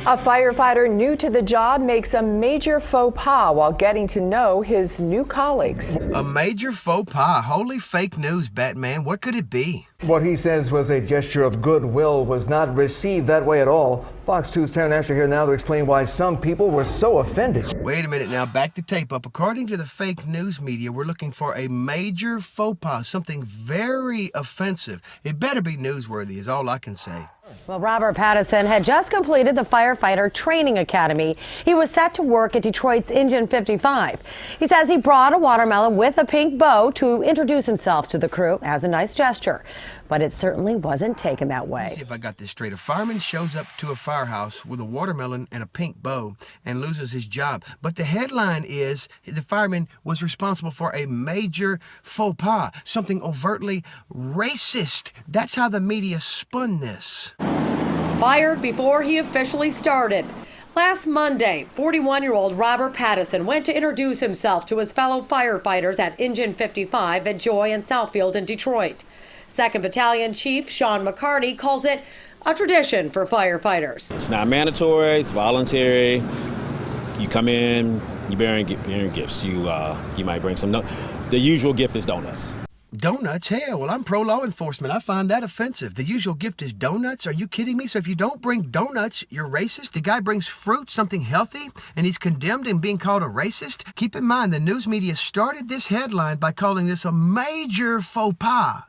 A firefighter new to the job makes a major faux pas while getting to know his new colleagues. A major faux pas? Holy fake news, Batman. What could it be? What he says was a gesture of goodwill was not received that way at all. Fox 2's Taryn Asher here now to explain why some people were so offended. Wait a minute now, back the tape up. According to the fake news media, we're looking for a major faux pas, something very offensive. It better be newsworthy is all I can say. Well, Robert Patterson had just completed the firefighter training academy. He was set to work at Detroit's Engine 55. He says he brought a watermelon with a pink bow to introduce himself to the crew as a nice gesture. But it certainly wasn't taken that way. Let's see if I got this straight. A fireman shows up to a firehouse with a watermelon and a pink bow and loses his job. But the headline is the fireman was responsible for a major faux pas, something overtly racist. That's how the media spun this. Fired before he officially started. Last Monday, 41-year-old Robert Patterson went to introduce himself to his fellow firefighters at Engine 55 at Joy and Southfield in Detroit. 2nd Battalion Chief Sean McCarty calls it a tradition for firefighters. It's not mandatory, it's voluntary. You come in, you're bearing gifts. You might bring some. The usual gift is donuts. Donuts? Hell, well, I'm pro-law enforcement. I find that offensive. The usual gift is donuts? Are you kidding me? So if you don't bring donuts, you're racist? The guy brings fruit, something healthy, and he's condemned and being called a racist? Keep in mind, the news media started this headline by calling this a major faux pas.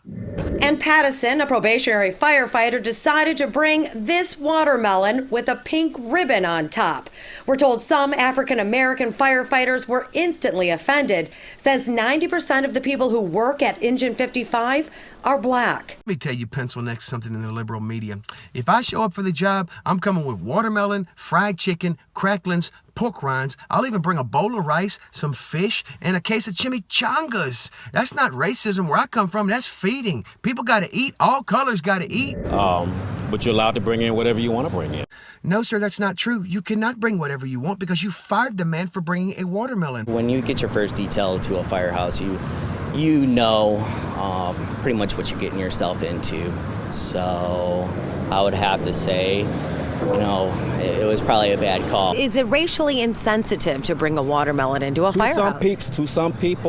And Patterson, a probationary firefighter, decided to bring this watermelon with a pink ribbon on top. We're told some African-American firefighters were instantly offended, since 90% of the people who work at Engine 55 are black. Let me tell you, pencil next something in the liberal media. If I show up for the job, I'm coming with watermelon, fried chicken, cracklings, pork rinds. I'll even bring a bowl of rice, some fish, and a case of chimichangas. That's not racism where I come from. That's feeding. People got to eat. All colors got to eat. But you're allowed to bring in whatever you want to bring in. No, sir, that's not true. You cannot bring whatever you want because you fired the man for bringing a watermelon. When you get your first detail to a firehouse, you know pretty much what you're getting yourself into. So I would have to say, it was probably a bad call. Is it racially insensitive to bring a watermelon into a firehouse? To some people.